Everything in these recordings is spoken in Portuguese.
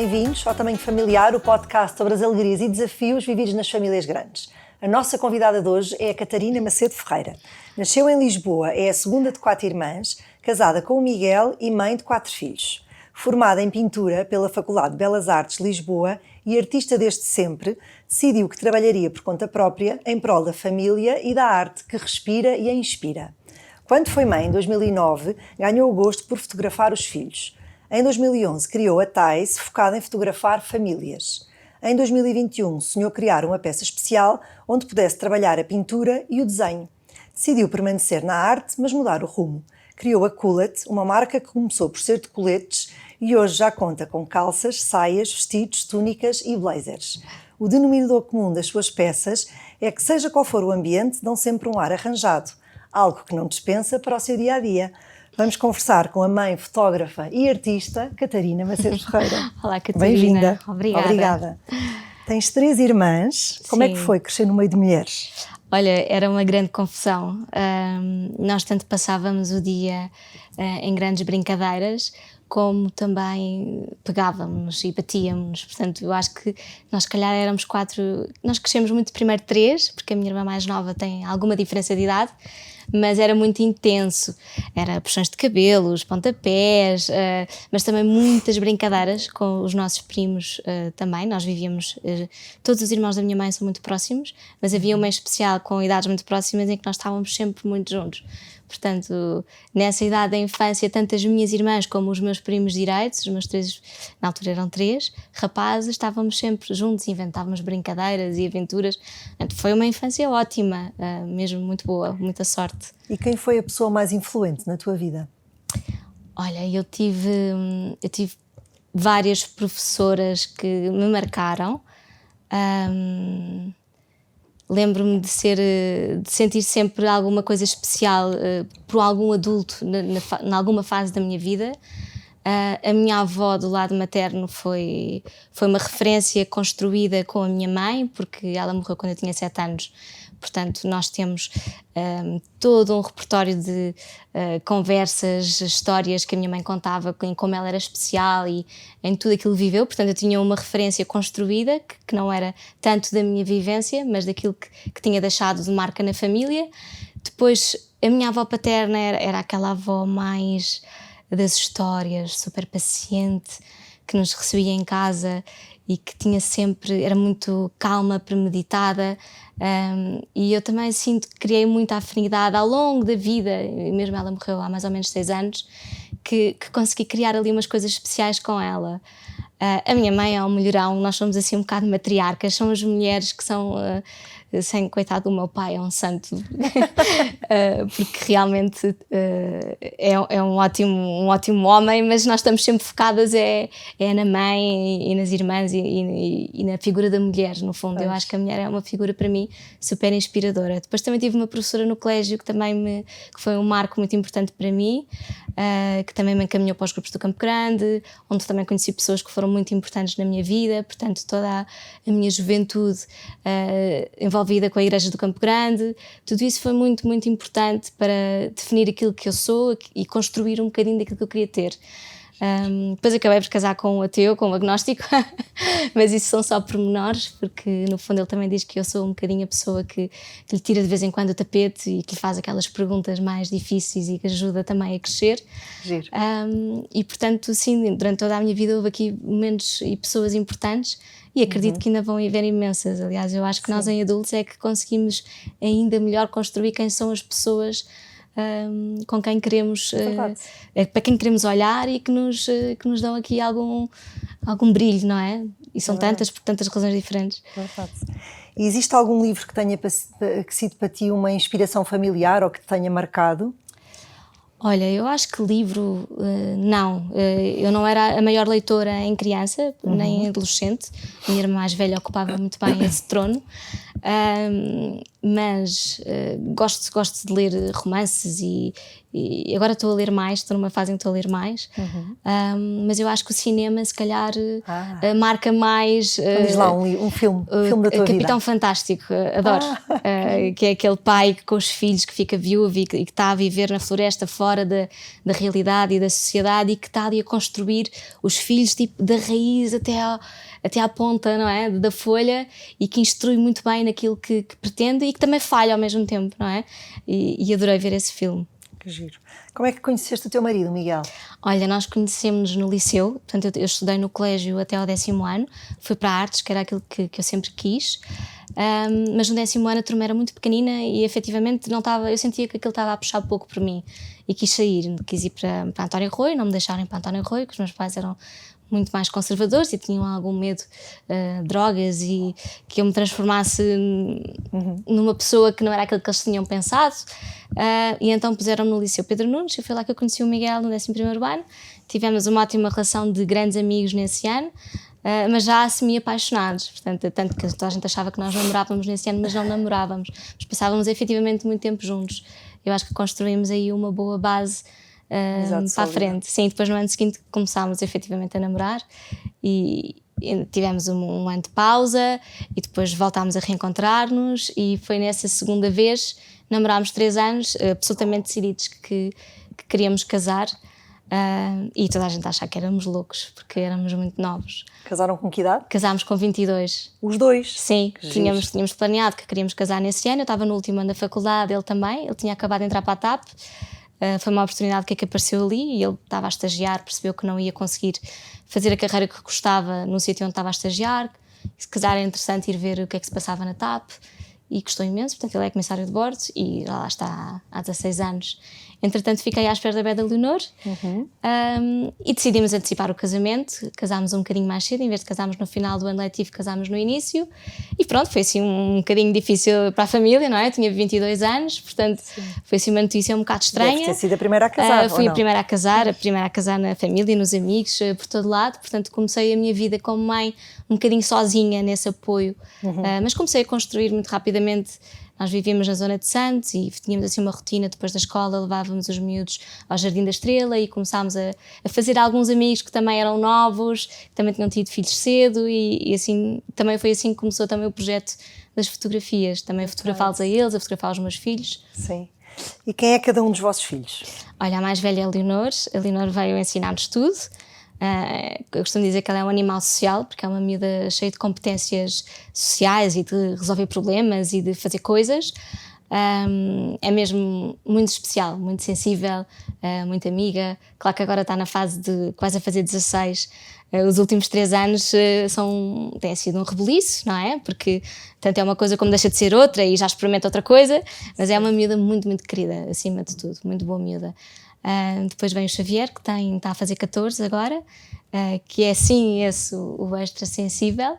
Bem-vindos ao Tamanho Familiar, o podcast sobre as alegrias e desafios vividos nas famílias grandes. A nossa convidada de hoje é a Catarina Macedo Ferreira. Nasceu em Lisboa, é a segunda de 4 irmãs, casada com o Miguel e mãe de 4 filhos. Formada em pintura pela Faculdade de Belas Artes de Lisboa e artista desde sempre, decidiu que trabalharia por conta própria em prol da família e da arte que respira e a inspira. Quando foi mãe, em 2009, ganhou o gosto por fotografar os filhos. Em 2011, criou a Thais, focada em fotografar famílias. Em 2021, sonhou criar uma peça especial onde pudesse trabalhar a pintura e o desenho. Decidiu permanecer na arte, mas mudar o rumo. Criou a Coolet, uma marca que começou por ser de coletes e hoje já conta com calças, saias, vestidos, túnicas e blazers. O denominador comum das suas peças é que, seja qual for o ambiente, dão sempre um ar arranjado, algo que não dispensa para o seu dia-a-dia. Vamos conversar com a mãe, fotógrafa e artista, Catarina Macedo Ferreira. Olá, Catarina. Bem-vinda. Obrigada. Tens 3 irmãs. Como é que foi crescer no meio de mulheres? Olha, era uma grande confusão. Nós tanto passávamos o dia em grandes brincadeiras, como também pegávamos e batíamos. Portanto, eu acho que nós, se calhar, éramos 4... Nós crescemos muito primeiro 3, porque a minha irmã mais nova tem alguma diferença de idade, mas era muito intenso. Era puxões de cabelos, pontapés, mas também muitas brincadeiras com os nossos primos também. Nós vivíamos... todos os irmãos da minha mãe são muito próximos, mas havia uma em especial com idades muito próximas em que nós estávamos sempre muito juntos. Portanto, nessa idade da infância, tanto as minhas irmãs como os meus primos direitos, os meus 3, na altura eram 3 rapazes, estávamos sempre juntos, inventávamos brincadeiras e aventuras. Portanto, foi uma infância ótima, mesmo muito boa, muita sorte. E quem foi a pessoa mais influente na tua vida? Olha, eu tive várias professoras que me marcaram. Lembro-me de sentir sempre alguma coisa especial por algum adulto em alguma fase da minha vida. A minha avó do lado materno foi uma referência construída com a minha mãe, porque ela morreu quando eu tinha 7 anos. Portanto, nós temos todo um repertório de conversas, histórias que a minha mãe contava em como ela era especial e em tudo aquilo que viveu. Portanto, eu tinha uma referência construída, que não era tanto da minha vivência, mas daquilo que tinha deixado de marca na família. Depois, a minha avó paterna era aquela avó mais das histórias, super paciente, que nos recebia em casa e que tinha sempre, era muito calma, premeditada, e eu também sinto que criei muita afinidade ao longo da vida, e mesmo ela morreu há mais ou menos 6 anos, que consegui criar ali umas coisas especiais com ela. A minha mãe é um mulherão, nós somos assim um bocado matriarcas, são as mulheres que são... sem coitado do meu pai, é um santo, porque realmente é um ótimo homem, mas nós estamos sempre focadas na mãe e nas irmãs e na figura da mulher, no fundo. Eu acho que a mulher é uma figura para mim super inspiradora. Depois também tive uma professora no colégio que foi um marco muito importante para mim, que também me encaminhou para os grupos do Campo Grande, onde também conheci pessoas que foram muito importantes na minha vida. Portanto, toda a minha juventude envolvida com a Igreja do Campo Grande, tudo isso foi muito, muito importante para definir aquilo que eu sou e construir um bocadinho daquilo que eu queria ter. Depois acabei por casar com um ateu, com um agnóstico, mas isso são só pormenores, porque no fundo ele também diz que eu sou um bocadinho a pessoa que lhe tira de vez em quando o tapete e que lhe faz aquelas perguntas mais difíceis e que ajuda também a crescer. Giro. E portanto, sim, durante toda a minha vida houve aqui momentos e pessoas importantes e acredito que ainda vão haver imensas. Aliás, eu acho que nós em adultos é que conseguimos ainda melhor construir quem são as pessoas com quem queremos, para quem queremos olhar e que nos dão aqui algum brilho, não é? E são tantas, por tantas razões diferentes. E existe algum livro que tenha sido para ti uma inspiração familiar ou que te tenha marcado? Olha, eu acho que livro, não. Eu não era a maior leitora em criança, nem em adolescente. A minha irmã mais velha ocupava muito bem esse trono. Mas gosto de ler romances e agora estou a ler mais, estou numa fase em que estou a ler mais. Mas eu acho que o cinema, se calhar, marca mais. Então diz lá um filme da tua vida. Capitão Fantástico, adoro. Que é aquele pai com os filhos que fica viúvo e que está a viver na floresta fora da realidade e da sociedade e que está ali a construir os filhos tipo, da raiz até à ponta, não é? Da folha, e que instrui muito bem naquilo que pretende e que também falha ao mesmo tempo, não é? E adorei ver esse filme. Que giro. Como é que conheceste o teu marido, Miguel? Olha, nós conhecemos-nos no liceu, portanto eu estudei no colégio até ao 10º ano, fui para artes, que era aquilo que eu sempre quis, mas no 10º ano a turma era muito pequenina e efetivamente não estava, eu sentia que aquilo estava a puxar pouco por mim e quis ir para António Rui, não me deixarem para António Rui, que os meus pais eram muito mais conservadores e tinham algum medo de drogas e que eu me transformasse numa pessoa que não era aquilo que eles tinham pensado, e então puseram-me no Liceu Pedro Nunes e foi lá que eu conheci o Miguel no 11º ano. Tivemos uma ótima relação de grandes amigos nesse ano, mas já semi-apaixonados, portanto, tanto que toda a gente achava que nós namorávamos nesse ano, mas não namorávamos, mas passávamos efetivamente muito tempo juntos. Eu acho que construímos aí uma boa base para a frente. Sim, depois no ano seguinte começámos efetivamente a namorar e tivemos um ano de pausa e depois voltámos a reencontrar-nos e foi nessa segunda vez, namorámos 3 anos, absolutamente decididos que queríamos casar, e toda a gente achava que éramos loucos porque éramos muito novos. Casaram com que idade? Casámos com 22. Os dois? Sim, tínhamos planeado que queríamos casar nesse ano. Eu estava no último ano da faculdade, ele também, ele tinha acabado de entrar para a TAP. Foi uma oportunidade que apareceu ali e ele estava a estagiar, percebeu que não ia conseguir fazer a carreira que gostava no sítio onde estava a estagiar. Se casar era interessante ir ver o que é que se passava na TAP e gostou imenso, portanto ele é comissário de bordo e já lá está há 16 anos. Entretanto fiquei à espera da Beda Leonor, e decidimos antecipar o casamento. Casámos um bocadinho mais cedo, em vez de casarmos no final do ano letivo, casámos no início e pronto, foi assim um bocadinho difícil para a família, não é? Eu tinha 22 anos, portanto foi assim uma notícia um bocado estranha. Deve ter sido a primeira a casar, fui a primeira a casar na família, nos amigos, por todo lado, portanto comecei a minha vida como mãe um bocadinho sozinha nesse apoio, mas comecei a construir muito rapidamente. Nós vivíamos na zona de Santos e tínhamos assim uma rotina, depois da escola levávamos os miúdos ao Jardim da Estrela e começámos a fazer alguns amigos que também eram novos, que também tinham tido filhos cedo e assim, também foi assim que começou também o projeto das fotografias, também a fotografá-los a eles, a fotografar os meus filhos. Sim. E quem é cada um dos vossos filhos? Olha, a mais velha é a Leonor veio ensinar-nos tudo. Eu costumo dizer que ela é um animal social, porque é uma miúda cheia de competências sociais e de resolver problemas e de fazer coisas. É mesmo muito especial, muito sensível, muito amiga. Claro que agora está na fase de quase a fazer 16. Os últimos 3 anos têm sido um rebuliço, não é? Porque tanto é uma coisa como deixa de ser outra e já experimenta outra coisa, mas é uma miúda muito, muito querida, acima de tudo, muito boa miúda. Depois vem o Xavier, que está a fazer 14 agora, que é sim esse o extra sensível.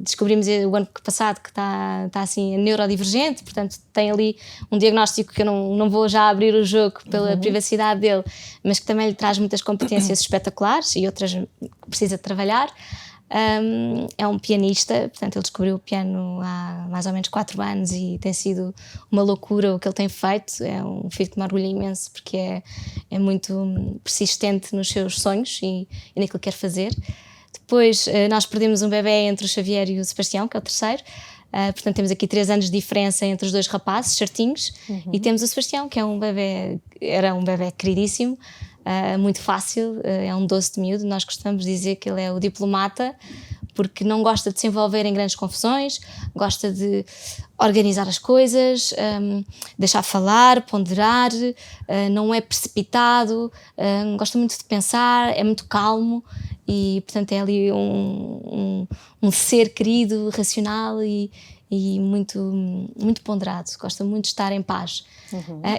Descobrimos o ano passado que está assim neurodivergente, portanto tem ali um diagnóstico que eu não vou já abrir o jogo pela privacidade dele, mas que também lhe traz muitas competências espetaculares e outras que precisa de trabalhar. É um pianista, portanto ele descobriu o piano há mais ou menos 4 anos e tem sido uma loucura o que ele tem feito. É um filho que me orgulha imenso porque é muito persistente nos seus sonhos e naquilo que quer fazer. Depois nós perdemos um bebê entre o Xavier e o Sebastião, que é o terceiro. Portanto temos aqui 3 anos de diferença entre os 2 rapazes certinhos. E temos o Sebastião, que era um bebê queridíssimo, muito fácil, é um doce de miúdo. Nós costumamos dizer que ele é o diplomata, porque não gosta de se envolver em grandes confusões, gosta de organizar as coisas, deixar falar, ponderar, não é precipitado, gosta muito de pensar, é muito calmo e, portanto, é ali um ser querido, racional e muito, muito ponderado, gosta muito de estar em paz.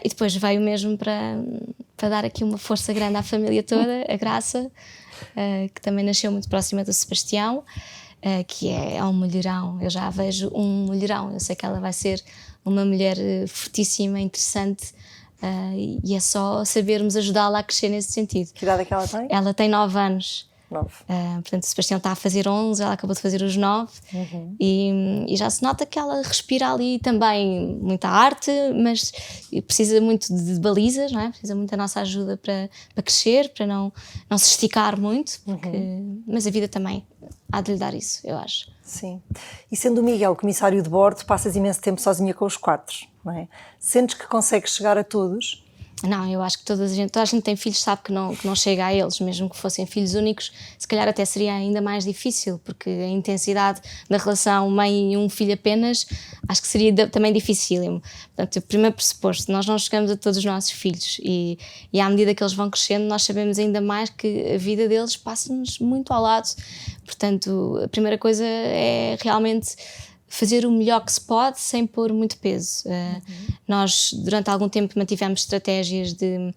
E depois veio mesmo para dar aqui uma força grande à família toda, a Graça, que também nasceu muito próxima do Sebastião, que é um mulherão. Eu já a vejo um mulherão, eu sei que ela vai ser uma mulher fortíssima, interessante, e é só sabermos ajudá-la a crescer nesse sentido. Que idade é que ela tem? Ela tem 9 anos. 9. Portanto, o Sebastião está a fazer 11, ela acabou de fazer os 9 e já se nota que ela respira ali também muita arte, mas precisa muito de balizas, não é? Precisa muito da nossa ajuda para crescer, para não se esticar muito, mas a vida também há de lhe dar isso, eu acho. Sim. E sendo o Miguel comissário de bordo, passas imenso tempo sozinha com os 4, não é? Sentes que consegues chegar a todos? Não, eu acho que toda a gente tem filhos, sabe que não chega a eles, mesmo que fossem filhos únicos, se calhar até seria ainda mais difícil, porque a intensidade da relação mãe e um filho apenas, acho que seria também dificílimo. Portanto, o primeiro pressuposto, nós não chegamos a todos os nossos filhos e à medida que eles vão crescendo, nós sabemos ainda mais que a vida deles passa-nos muito ao lado. Portanto, a primeira coisa é realmente fazer o melhor que se pode sem pôr muito peso. Nós, durante algum tempo, mantivemos estratégias de...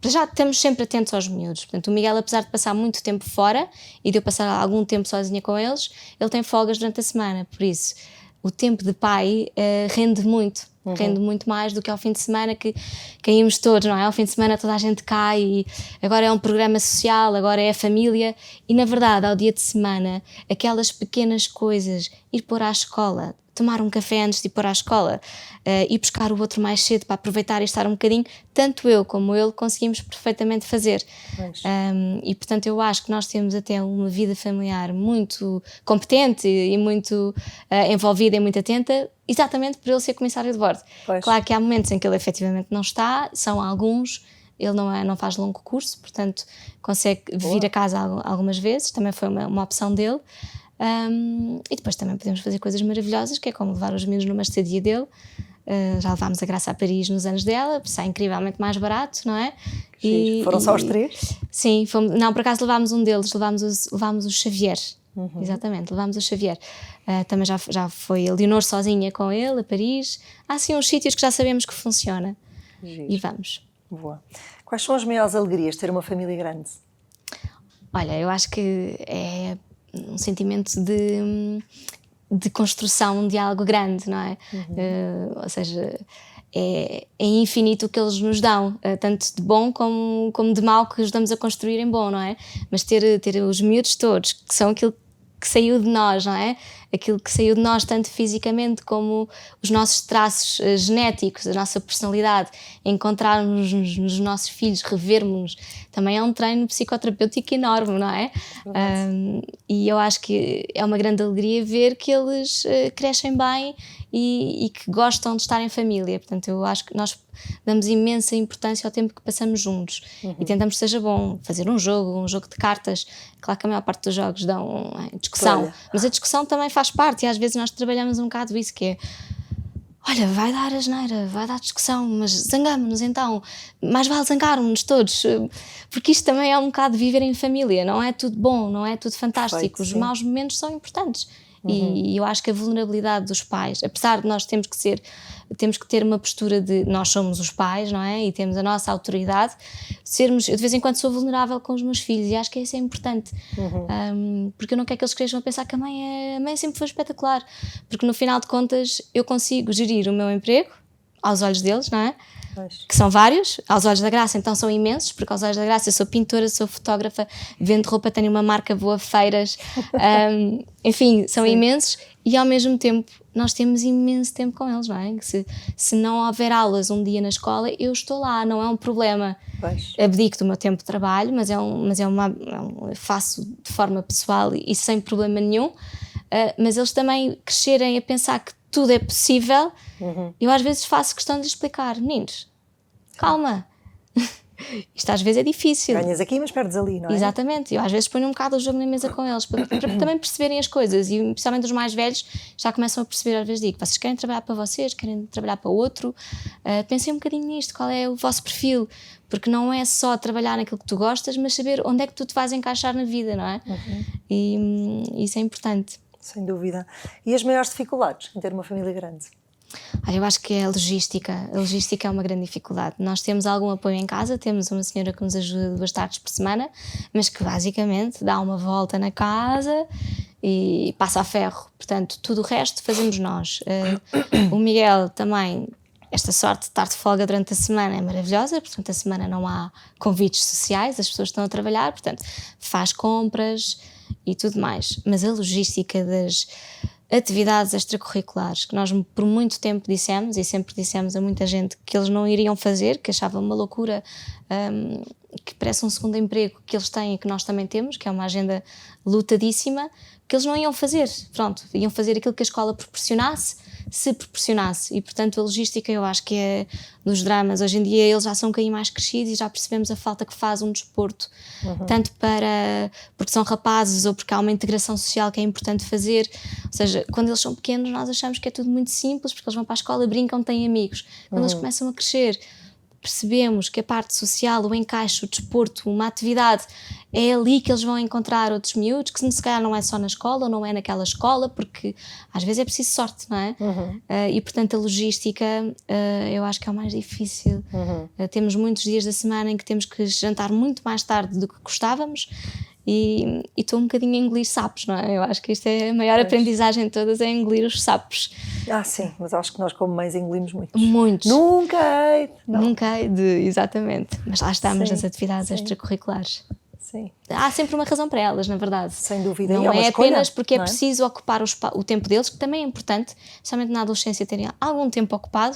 já estamos sempre atentos aos miúdos. Portanto, o Miguel, apesar de passar muito tempo fora e de eu passar algum tempo sozinha com eles, ele tem folgas durante a semana. Por isso, o tempo de pai rende muito. Rende muito mais do que ao fim de semana que caímos todos, não é? Ao fim de semana toda a gente cai e agora é um programa social, agora é a família e na verdade ao dia de semana aquelas pequenas coisas, ir pôr à escola, tomar um café antes de ir pôr à escola, ir buscar o outro mais cedo para aproveitar e estar um bocadinho, tanto eu como ele conseguimos perfeitamente fazer. E portanto eu acho que nós temos até uma vida familiar muito competente e muito envolvida e muito atenta, exatamente por ele ser comissário de bordo. Pois. Claro que há momentos em que ele efetivamente não está, são alguns, ele não faz longo curso, portanto consegue vir a casa algumas vezes, também foi uma opção dele. E depois também podemos fazer coisas maravilhosas, que é como levar os meninos numa estadia dele. Já levámos a Graça a Paris nos anos dela, sai incrivelmente mais barato, não é? Foram só os 3? Sim, não, por acaso levámos um deles, levámos o Xavier. Exatamente, levámos o Xavier. Também já foi a Leonor sozinha com ele a Paris. Há assim uns sítios que já sabemos que funciona. Giro. E vamos. Boa. Quais são as maiores alegrias de ter uma família grande? Olha, eu acho que é um sentimento de construção de algo grande, não é? Ou seja, é infinito o que eles nos dão, tanto de bom como de mau que ajudamos a construir em bom, não é? Mas ter os miúdos todos, que são aquilo que saiu de nós, não é? Aquilo que saiu de nós tanto fisicamente como os nossos traços genéticos, a nossa personalidade, encontrarmos nos nossos filhos, revermos-nos, também é um treino psicoterapêutico enorme, não é? E eu acho que é uma grande alegria ver que eles crescem bem e que gostam de estar em família. Portanto, eu acho que nós damos imensa importância ao tempo que passamos juntos e tentamos que seja bom fazer um jogo de cartas. Claro que a maior parte dos jogos dão discussão, Olha. mas a discussão também faz parte e às vezes nós trabalhamos um bocado isso, que é: olha, vai dar asneira, vai dar discussão, mas zangamos-nos então, mais vale zangarmos-nos todos, porque isto também é um bocado de viver em família, não é tudo bom, não é tudo fantástico. Perfeito, Os sim. maus momentos são importantes. E eu acho que a vulnerabilidade dos pais, apesar de nós temos que ter uma postura de nós somos os pais, não é? E temos a nossa autoridade, eu de vez em quando sou vulnerável com os meus filhos e acho que isso é importante. Porque eu não quero que eles cresçam a pensar que a mãe sempre foi espetacular, porque no final de contas eu consigo gerir o meu emprego aos olhos deles, não é? Pois. Que são vários, aos olhos da Graça então são imensos, porque aos olhos da Graça eu sou pintora, sou fotógrafa, vendo roupa, tenho uma marca, vou a feiras, enfim, são imensos e ao mesmo tempo nós temos imenso tempo com eles, não é? Se não houver aulas um dia na escola, eu estou lá, não é um problema. Pois. Abdico do meu tempo de trabalho, mas faço de forma pessoal e sem problema nenhum, mas eles também crescerem a pensar que tudo é possível. Eu às vezes faço questão de lhes explicar: meninos, calma, isto às vezes é difícil. Ganhas aqui, mas perdes ali, não é? Exatamente, eu às vezes ponho um bocado o jogo na mesa com eles para também perceberem as coisas, e especialmente os mais velhos já começam a perceber. Às vezes digo: vocês querem trabalhar para vocês, querem trabalhar para outro, pensem um bocadinho nisto, qual é o vosso perfil, porque não é só trabalhar naquilo que tu gostas, mas saber onde é que tu te vais encaixar na vida, não é? E isso é importante. Sem dúvida. E as maiores dificuldades em ter uma família grande? Olha, eu acho que é a logística. A logística é uma grande dificuldade. Nós temos algum apoio em casa, temos uma senhora que nos ajuda 2 tardes por semana, mas que basicamente dá uma volta na casa e passa a ferro. Portanto, tudo o resto fazemos nós. O Miguel também esta sorte de estar de folga durante a semana é maravilhosa, portanto a semana não há convites sociais, as pessoas estão a trabalhar, portanto faz compras e tudo mais. Mas a logística das atividades extracurriculares, que nós por muito tempo dissemos, e sempre dissemos a muita gente que eles não iriam fazer, que achavam uma loucura, que parece um segundo emprego que eles têm e que nós também temos, que é uma agenda lutadíssima, que eles não iam fazer. Pronto, iam fazer aquilo que a escola proporcionasse, se proporcionasse. E, portanto, a logística, eu acho que é dos dramas. Hoje em dia eles já são um bocadinho mais crescidos e já percebemos a falta que faz um desporto, tanto porque são rapazes ou porque há uma integração social que é importante fazer. Ou seja, quando eles são pequenos nós achamos que é tudo muito simples, porque eles vão para a escola, brincam, têm amigos. Quando eles começam a crescer, percebemos que a parte social, o encaixe, o desporto, uma atividade, é ali que eles vão encontrar outros miúdos, que se calhar não é só na escola, ou não é naquela escola, porque às vezes é preciso sorte, não é? E portanto a logística eu acho que é o mais difícil. Temos muitos dias da semana em que temos que jantar muito mais tarde do que gostávamos, e estou um bocadinho a engolir sapos, não é? Eu acho que isto é a maior aprendizagem de todas, é engolir os sapos. Sim, mas acho que nós como mães engolimos muitos. Muitos. Nunca hei de, exatamente. Mas lá estamos nas atividades extracurriculares. Sim. Há sempre uma razão para elas, na verdade. Sem dúvida. Não é escolha, apenas porque não é preciso ocupar o tempo deles, que também é importante, especialmente na adolescência, terem algum tempo ocupado.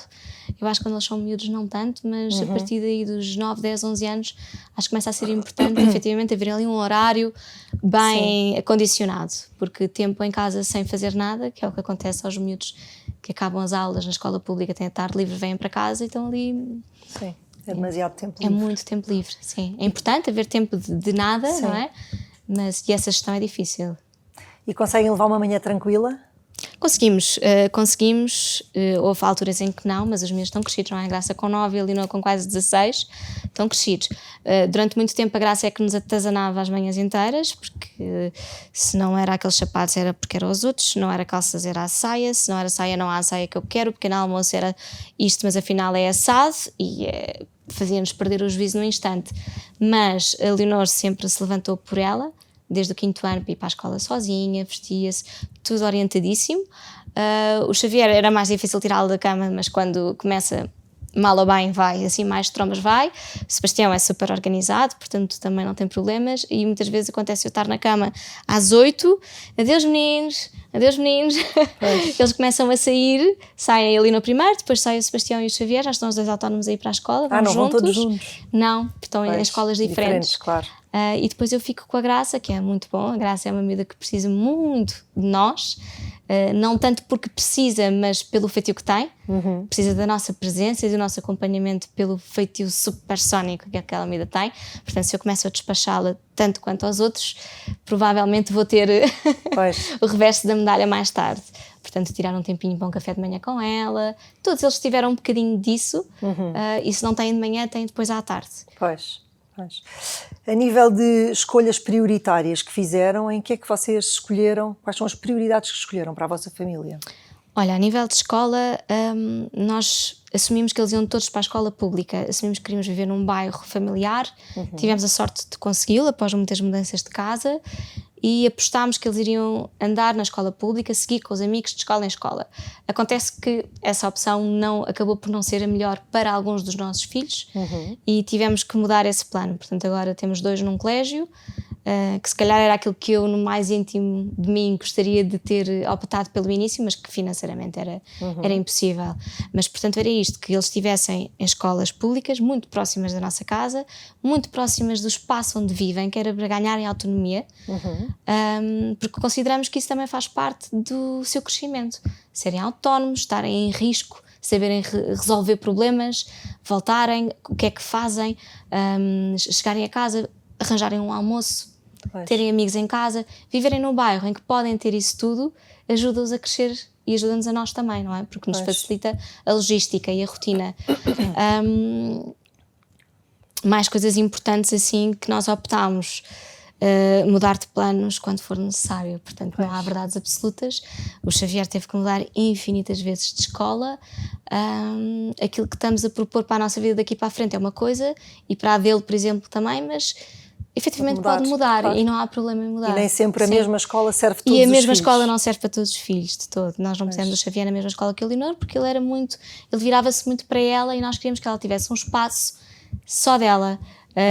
Eu acho que quando eles são miúdos não tanto, mas a partir daí dos 9, 10, 11 anos, acho que começa a ser importante efetivamente haver ali um horário bem acondicionado, porque tempo em casa sem fazer nada, que é o que acontece aos miúdos que acabam as aulas na escola pública, têm a tarde livre, vêm para casa e estão ali... Sim. É demasiado tempo livre. É muito tempo livre, sim. É importante haver tempo de nada, não é? Mas essa gestão é difícil. E conseguem levar uma manhã tranquila? Conseguimos. Houve alturas em que não, mas os meus estão crescidos, não é? A Graça com 9 e a Leonor com quase 16, estão crescidos. Durante muito tempo a Graça é que nos atazanava as manhãs inteiras, porque se não era aqueles sapatos era porque eram os outros, se não era calças era a saia, se não era saia não há a saia que eu quero, o pequeno almoço era isto, mas afinal é assado, e fazia-nos perder o juízo num instante. Mas a Leonor sempre se levantou por ela, desde o 5º ano, para ir para a escola sozinha, vestia-se, tudo orientadíssimo. O Xavier era mais difícil tirá-lo da cama, mas quando começa mal ou bem vai, assim mais de trombas vai. O Sebastião é super organizado, portanto também não tem problemas, e muitas vezes acontece eu estar na cama às 8, adeus meninos, eles começam a saem ali no primeiro, depois sai o Sebastião e o Xavier, já estão os dois autónomos a ir para a escola, vão não juntos. Vão todos juntos? Não, estão em escolas diferentes. Claro. E depois eu fico com a Graça, que é muito bom. A Graça é uma miúda que precisa muito de nós, não tanto porque precisa, mas pelo feitio que tem. Precisa da nossa presença e do nosso acompanhamento pelo feitio supersónico que aquela miúda tem. Portanto, se eu começo a despachá-la tanto quanto aos outros, provavelmente vou ter o reverso da medalha mais tarde. Portanto, tirar um tempinho para um café de manhã com ela. Todos eles tiveram um bocadinho disso, e se não têm de manhã, têm depois à tarde. Pois. A nível de escolhas prioritárias que fizeram, em que é que vocês escolheram? Quais são as prioridades que escolheram para a vossa família? Olha, a nível de escola, nós assumimos que eles iam todos para a escola pública, assumimos que queríamos viver num bairro familiar, tivemos a sorte de consegui-lo após muitas mudanças de casa, e apostámos que eles iriam andar na escola pública, seguir com os amigos de escola em escola. Acontece que essa opção acabou por não ser a melhor para alguns dos nossos filhos, e tivemos que mudar esse plano. Portanto, agora temos 2 num colégio, que se calhar era aquilo que eu, no mais íntimo de mim, gostaria de ter optado pelo início, mas que financeiramente era impossível. Mas, portanto, era isto, que eles estivessem em escolas públicas, muito próximas da nossa casa, muito próximas do espaço onde vivem, que era para ganharem autonomia, porque consideramos que isso também faz parte do seu crescimento. Serem autónomos, estarem em risco, saberem resolver problemas, voltarem, o que é que fazem, chegarem a casa, arranjarem um almoço, terem amigos em casa, viverem num bairro em que podem ter isso tudo, ajuda-os a crescer e ajuda-nos a nós também, não é? Porque nos facilita a logística e a rotina. Mais coisas importantes assim que nós optámos, mudar de planos quando for necessário, portanto não há verdades absolutas. O Xavier teve que mudar infinitas vezes de escola. Aquilo que estamos a propor para a nossa vida daqui para a frente é uma coisa, e para a dele, por exemplo, também, mas efetivamente pode mudar, claro. E não há problema em mudar. E nem sempre a Sim. mesma escola serve todos os filhos. E a mesma escola não serve para todos os filhos, de todo. Nós não pusemos o Xavier na mesma escola que o Leonor, porque ele virava-se muito para ela e nós queríamos que ela tivesse um espaço só dela.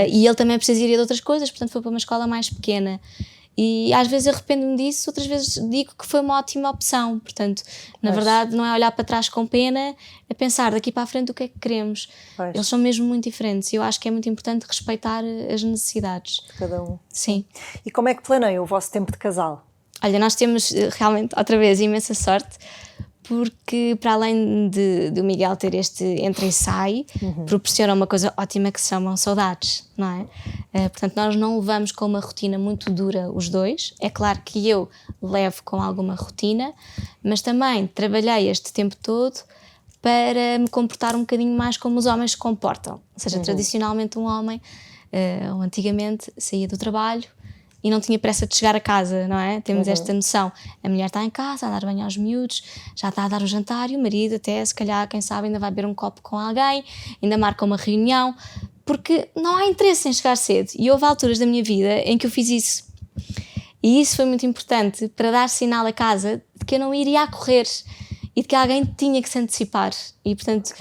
E ele também precisaria de outras coisas, portanto foi para uma escola mais pequena. E às vezes arrependo-me disso, outras vezes digo que foi uma ótima opção. Portanto, na verdade, não é olhar para trás com pena, é pensar daqui para a frente o que é que queremos. Eles são mesmo muito diferentes e eu acho que é muito importante respeitar as necessidades de cada um. Sim. E como é que planeiam o vosso tempo de casal? Olha, nós temos realmente, outra vez, imensa sorte, porque para além do Miguel ter este entra e sai, proporciona uma coisa ótima que se chamam saudades, não é? Portanto, nós não levamos com uma rotina muito dura os dois. É claro que eu levo com alguma rotina, mas também trabalhei este tempo todo para me comportar um bocadinho mais como os homens se comportam. Ou seja, tradicionalmente um homem, ou antigamente, saía do trabalho e não tinha pressa de chegar a casa, não é? Temos esta noção. A mulher está em casa a dar banho aos miúdos, já está a dar o jantar e o marido até, se calhar, quem sabe, ainda vai beber um copo com alguém, ainda marca uma reunião, porque não há interesse em chegar cedo. E houve alturas da minha vida em que eu fiz isso. E isso foi muito importante para dar sinal a casa de que eu não iria a correr e de que alguém tinha que se antecipar. E, portanto,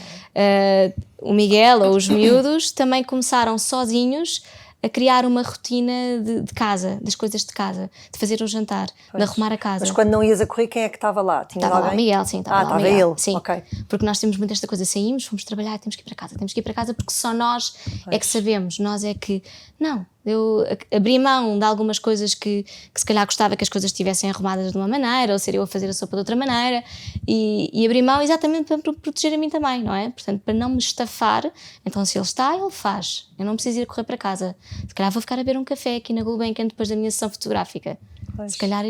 o Miguel ou os miúdos também começaram sozinhos a criar uma rotina de casa, das coisas de casa, de fazer o jantar, de arrumar a casa. Mas quando não ias a correr, quem é que estava lá? Estava lá o Miguel, sim. Estava ele? Sim, okay. Porque nós temos muito esta coisa, saímos, fomos trabalhar, temos que ir para casa porque só nós é que sabemos, nós é que... Não, eu abri mão de algumas coisas que se calhar gostava que as coisas estivessem arrumadas de uma maneira, ou ser eu a fazer a sopa de outra maneira, e abri mão exatamente para proteger a mim também, não é? Portanto, para não me estafar, então se ele está, ele faz. Eu não preciso ir correr para casa. Se calhar vou ficar a beber um café aqui na Gulbenkian depois da minha sessão fotográfica. Se calhar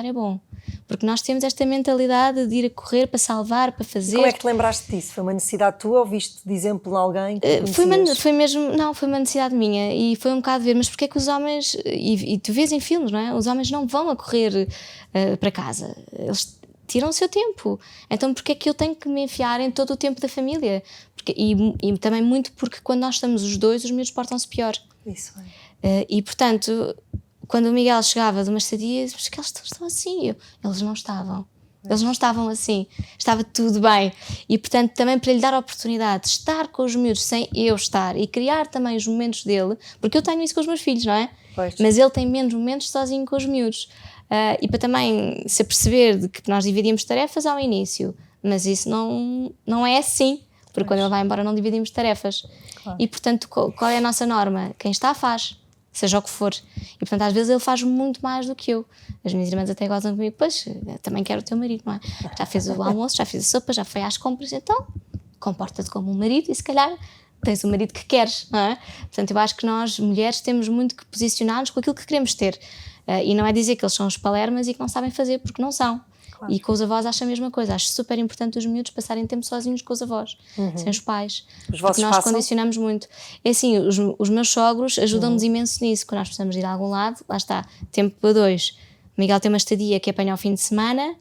é bom. Porque nós temos esta mentalidade de ir a correr para salvar, para fazer. Como é que te lembraste disso? Foi uma necessidade tua ou viste de exemplo em alguém que foi uma necessidade minha e foi um bocado ver, mas porque é que os homens, e tu vês em filmes, não é? Os homens não vão a correr para casa, eles tiram o seu tempo, então porque é que eu tenho que me enfiar em todo o tempo da família? E também muito porque quando nós estamos os dois, os miúdos portam-se pior. Isso é. E portanto, quando o Miguel chegava de uma estadia, mas que eles estão assim? Eles não estavam. Eles não estavam assim, estava tudo bem. E portanto também para lhe dar a oportunidade de estar com os miúdos sem eu estar e criar também os momentos dele, porque eu tenho isso com os meus filhos, não é? Pois. Mas ele tem menos momentos sozinho com os miúdos. E para também se aperceber de que nós dividimos tarefas ao início, mas isso não é assim, porque quando ele vai embora não dividimos tarefas. Claro. E portanto qual é a nossa norma? Quem está faz, seja o que for. E portanto às vezes ele faz muito mais do que eu. As minhas irmãs até gozam comigo, pois, também quero o teu marido, não é? Já fez o almoço, já fez a sopa, já foi às compras, então comporta-te como um marido e se calhar tens o marido que queres, não é? Portanto eu acho que nós mulheres temos muito que posicionar-nos com aquilo que queremos ter. E não é dizer que eles são os palermas e que não sabem fazer, porque não são. Claro. E com os avós acho a mesma coisa. Acho super importante os miúdos passarem tempo sozinhos com os avós, sem os pais. Porque nós condicionamos muito. É assim, os meus sogros ajudam-nos imenso nisso. Quando nós precisamos ir a algum lado, lá está, tempo para dois. O Miguel tem uma estadia que apanha ao fim de semana,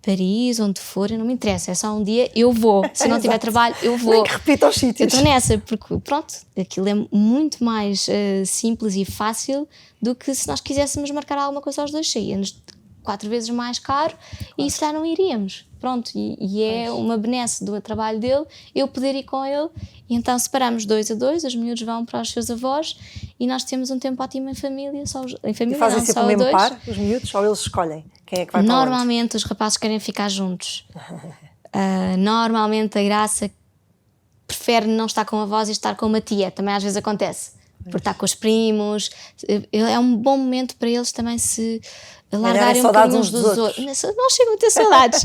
Paris, onde for, não me interessa, é só um dia, eu vou. Se não tiver trabalho, eu vou. Nem que repita os sítios. Eu estou nessa, porque pronto, aquilo é muito mais simples e fácil do que se nós quiséssemos marcar alguma coisa aos dois, saíamos 4 vezes mais caro, claro. E se lá não iríamos. Pronto, e é uma benesse do trabalho dele, eu poder ir com ele, e então separamos 2 a 2, os miúdos vão para os seus avós e nós temos um tempo ótimo em família, em família. E fazem sempre o mesmo par, os miúdos, ou eles escolhem quem é que vai para onde? Normalmente os rapazes querem ficar juntos. Normalmente a Graça prefere não estar com avós e estar com uma tia, também às vezes acontece. Porque está com os primos, é um bom momento para eles também se largarem um bocadinho uns dos outros. Não chegam a ter saudades,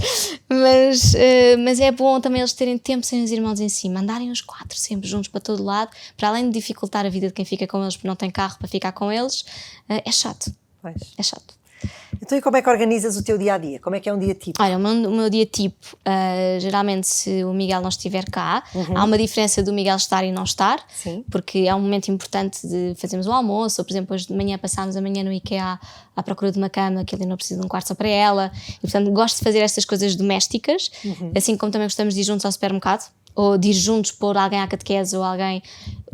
mas é bom também eles terem tempo sem os irmãos em cima, andarem os 4 sempre juntos para todo lado, para além de dificultar a vida de quem fica com eles porque não tem carro para ficar com eles, é chato. Pois. É chato. Então e como é que organizas o teu dia-a-dia? Como é que é um dia tipo? Olha, o meu dia tipo, geralmente se o Miguel não estiver cá, há uma diferença do Miguel estar e não estar. Sim. Porque é um momento importante de fazermos o almoço, ou por exemplo hoje de manhã passámos a manhã no IKEA à procura de uma cama, que ele não precisa de um quarto só para ela, e portanto gosto de fazer estas coisas domésticas, assim como também gostamos de ir juntos ao supermercado, ou de ir juntos pôr alguém à catequese ou alguém,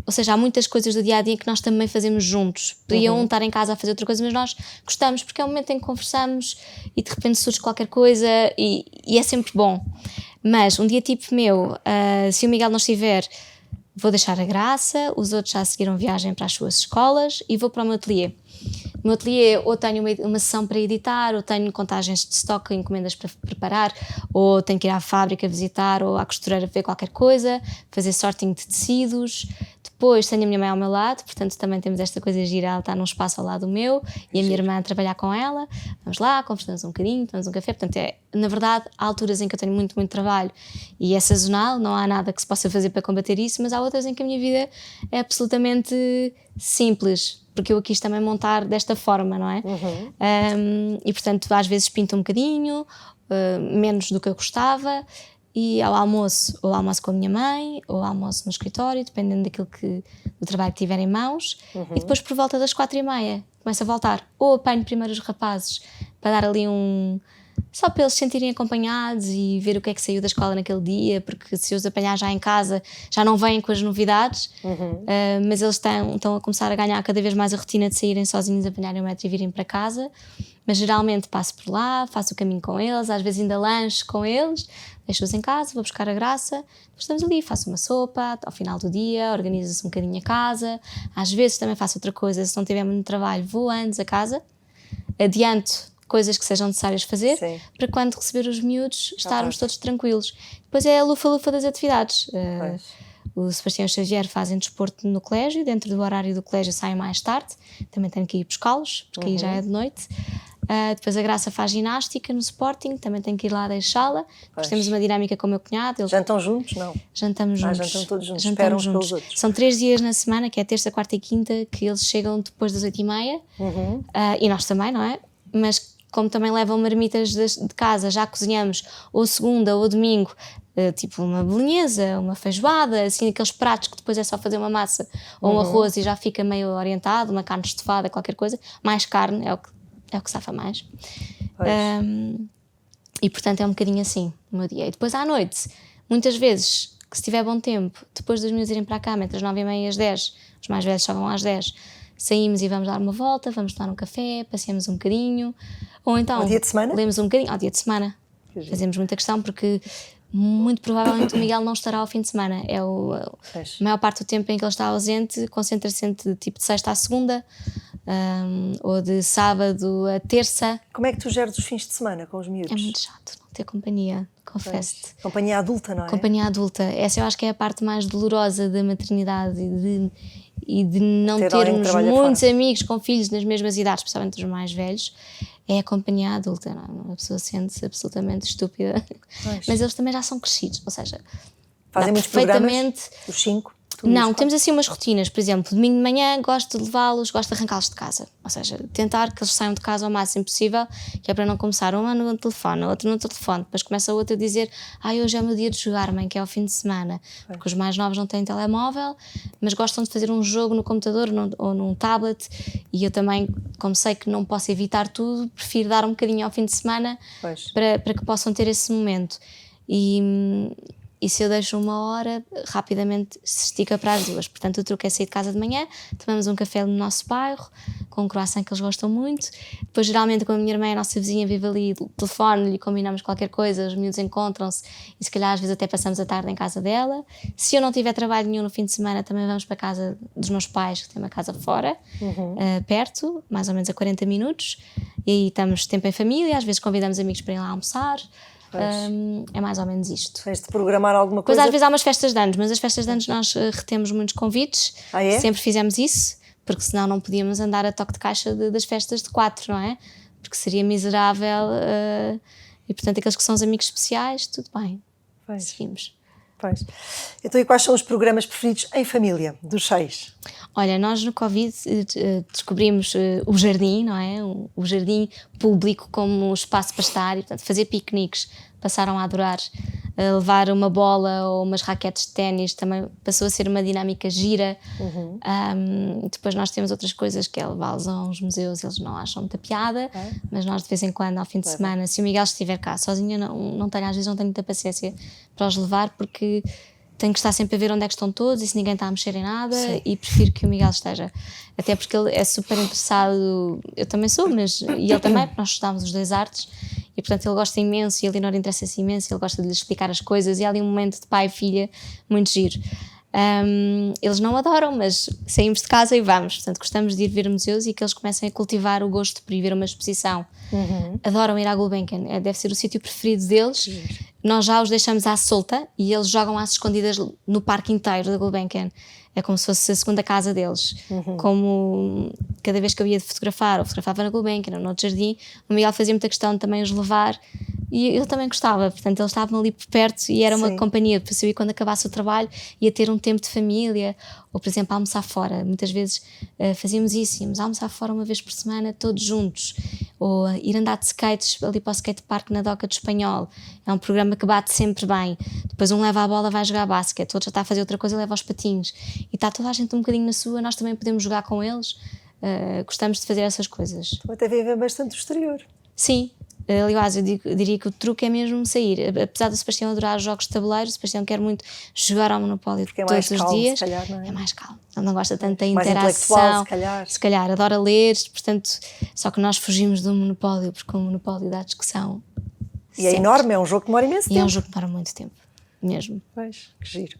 ou seja, há muitas coisas do dia-a-dia que nós também fazemos juntos. Podia um estar em casa a fazer outra coisa, mas nós gostamos, porque é o momento em que conversamos e de repente surge qualquer coisa e é sempre bom. Mas um dia tipo meu, se o Miguel não estiver, vou deixar a Graça, os outros já seguiram viagem para as suas escolas e vou para o meu ateliê. No meu ateliê ou tenho uma sessão para editar, ou tenho contagens de estoque, encomendas para preparar, ou tenho que ir à fábrica visitar, ou à costureira ver qualquer coisa, fazer sorting de tecidos. Depois tenho a minha mãe ao meu lado, portanto também temos esta coisa gira, ela está num espaço ao lado do meu, e a minha irmã a trabalhar com ela. Vamos lá, conversamos um bocadinho, tomamos um café. Portanto, na verdade, há alturas em que eu tenho muito, muito trabalho e é sazonal, não há nada que se possa fazer para combater isso, mas há outras em que a minha vida é absolutamente simples, porque eu quis também montar desta forma, não é? E portanto, às vezes pinto um bocadinho, menos do que eu gostava. E ao almoço, ou almoço com a minha mãe, ou almoço no escritório, dependendo do trabalho que tiver em mãos. E depois, por volta das 4h30, começo a voltar. Ou apanho primeiro os rapazes para dar ali só para eles se sentirem acompanhados e ver o que é que saiu da escola naquele dia, porque se os apanhar já em casa, já não vêm com as novidades, mas eles estão a começar a ganhar cada vez mais a rotina de saírem sozinhos, apanharem o metro e virem para casa. Mas geralmente passo por lá, faço o caminho com eles, às vezes ainda lanche com eles, deixo-os em casa, vou buscar a Graça, depois estamos ali, faço uma sopa, ao final do dia, organiza-se um bocadinho a casa, às vezes também faço outra coisa, se não tiver muito trabalho, vou antes a casa, adianto coisas que sejam necessárias fazer, para quando receber os miúdos estarmos todos tranquilos. Depois é a lufa-lufa das atividades. O Sebastião e o Xavier fazem desporto no colégio, dentro do horário do colégio saem mais tarde, também tenho que ir buscá-los, porque aí já é de noite. Depois a Graça faz ginástica no Sporting, também tenho que ir lá deixá-la. Depois temos uma dinâmica com o meu cunhado. Jantam juntos, não? Jantamos juntos. Jantam todos juntos, esperam uns pelos outros. São 3 dias na semana, que é terça, quarta e quinta, que eles chegam depois das 8h30. E nós também, não é? Mas como também levam marmitas de casa, já cozinhamos ou segunda ou domingo, tipo uma bolonhesa, uma feijoada, assim aqueles pratos que depois é só fazer uma massa ou um arroz e já fica meio orientado, uma carne estufada, qualquer coisa, mais carne é o que safa mais. E portanto é um bocadinho assim o meu dia. E depois à noite, muitas vezes, que se tiver bom tempo, depois dos meus irem para a cama entre as 9h30 e as 10, os mais velhos só vão às 10, saímos e vamos dar uma volta, vamos tomar um café, passeamos um bocadinho, ou então ao dia de semana? Lemos um bocadinho ao dia de semana. Fazemos muita questão porque muito provavelmente o Miguel não estará ao fim de semana. A maior parte do tempo em que ele está ausente concentra-se entre tipo de sexta à segunda, ou de sábado a terça. Como é que tu geres os fins de semana com os miúdos? É muito chato não ter companhia, confesso-te. Companhia adulta, não é? Companhia adulta. Essa eu acho que é a parte mais dolorosa da maternidade e de não termos muitos amigos com filhos nas mesmas idades, especialmente os mais velhos. É a companhia adulta, não? A pessoa sente-se absolutamente estúpida. Mas eles também já são crescidos, ou seja, fazem muitos programas, os 5? Não, temos assim umas rotinas. Por exemplo, domingo de manhã gosto de levá-los, gosto de arrancá-los de casa. Ou seja, tentar que eles saiam de casa ao máximo possível, que é para não começar uma no telefone, outra no telefone, depois começa a outra a dizer hoje é o meu dia de jogar, mãe, que é ao fim de semana. Porque os mais novos não têm telemóvel, mas gostam de fazer um jogo no computador ou num tablet, e eu também, como sei que não posso evitar tudo, prefiro dar um bocadinho ao fim de semana para que possam ter esse momento. E se eu deixo 1 hora, rapidamente se estica para as 2. Portanto, o truque é sair de casa de manhã, tomamos um café no nosso bairro, com um croissant que eles gostam muito. Depois, geralmente, com a minha irmã, a nossa vizinha vive ali, telefone-lhe, combinamos qualquer coisa, os miúdos encontram-se e se calhar às vezes até passamos a tarde em casa dela. Se eu não tiver trabalho nenhum no fim de semana, também vamos para a casa dos meus pais, que tem uma casa fora, perto, mais ou menos a 40 minutos. E aí estamos tempo em família, às vezes convidamos amigos para ir lá almoçar. É mais ou menos isto. Tens de programar alguma coisa? Depois às vezes há umas festas de anos, mas as festas de anos nós retemos muitos convites. Sempre fizemos isso, porque senão não podíamos andar a toque de caixa das festas de 4, não é? Porque seria miserável, e portanto aqueles que são os amigos especiais, tudo bem, seguimos. Então, e quais são os programas preferidos em família, dos 6? Olha, nós no Covid descobrimos o jardim, não é? O jardim público como espaço para estar e, portanto, fazer piqueniques. Passaram a adorar. Levar uma bola ou umas raquetes de ténis também passou a ser uma dinâmica gira. Depois nós temos outras coisas, que é levá-los a uns museus, eles não acham muita piada, mas nós de vez em quando, ao fim de semana, se o Miguel estiver cá sozinho, às vezes não tenho muita paciência para os levar, porque tenho que estar sempre a ver onde é que estão todos e se ninguém está a mexer em nada. Sim. E prefiro que o Miguel esteja. Até porque ele é super interessado, eu também sou, mas e ele também, porque nós estudamos os dois artes e portanto ele gosta imenso e a Leonor interessa-se imenso, ele gosta de lhe explicar as coisas e há ali um momento de pai e filha muito giro. Eles não adoram, mas saímos de casa e vamos, portanto gostamos de ir ver museus e que eles comecem a cultivar o gosto por ir ver uma exposição. Adoram ir à Gulbenkian, deve ser o sítio preferido deles. Nós já os deixamos à solta e eles jogam às escondidas no parque inteiro da Gulbenkian. É como se fosse a segunda casa deles. Como cada vez que eu ia fotografar, ou fotografava na Gulbenkian ou no outro jardim, o Miguel fazia muita questão de também os levar e eu também gostava, portanto eles estavam ali por perto e era uma companhia, para eu ir quando acabasse o trabalho ia ter um tempo de família, ou por exemplo almoçar fora, muitas vezes fazíamos isso, íamos almoçar fora uma vez por semana todos juntos, ou ir andar de skates ali para o skate park na Doca do Espanhol, é um programa que bate sempre bem, depois um leva a bola, vai jogar basquete, outro já está a fazer outra coisa, leva os patins e está toda a gente um bocadinho na sua, nós também podemos jogar com eles, gostamos de fazer essas coisas. Tu até vive bastante o exterior. Sim. Aliás, eu diria que o truque é mesmo sair. Apesar do Sebastião adorar jogos de tabuleiro, o Sebastião quer muito jogar ao Monopólio todos os dias. Se calhar, não é? É mais calmo. Ele não gosta tanto da mais interação. Se calhar, adora ler, portanto, só que nós fugimos do Monopólio, porque o Monopólio dá discussão. E é enorme, é um jogo que demora imenso tempo. E é um jogo que demora muito tempo, mesmo. Pois, que giro.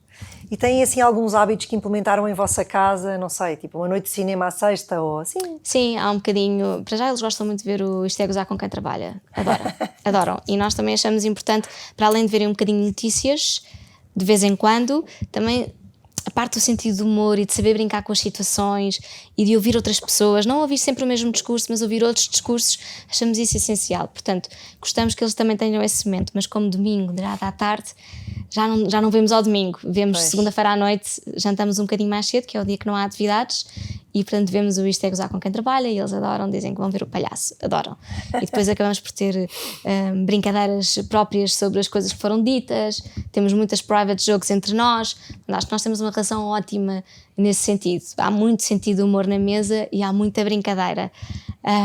E têm assim alguns hábitos que implementaram em vossa casa, não sei, tipo uma noite de cinema à sexta ou assim? Sim, há um bocadinho. Para já eles gostam muito de ver o Isto é Gozar com Quem Trabalha. Adoram. E nós também achamos importante, para além de verem um bocadinho de notícias, de vez em quando, também a parte do sentido do humor e de saber brincar com as situações e de ouvir outras pessoas, não ouvir sempre o mesmo discurso, mas ouvir outros discursos, achamos isso essencial. Portanto, gostamos que eles também tenham esse momento, mas como domingo, de à tarde, já não vemos ao domingo, vemos segunda-feira à noite, jantamos um bocadinho mais cedo, que é o dia que não há atividades, e portanto vemos o Isto é Gozar com Quem Trabalha e eles adoram, dizem que vão ver o palhaço, adoram. E depois acabamos por ter brincadeiras próprias sobre as coisas que foram ditas, temos muitas private jokes entre nós, acho que nós temos uma relação ótima nesse sentido. Há muito sentido de humor na mesa e há muita brincadeira.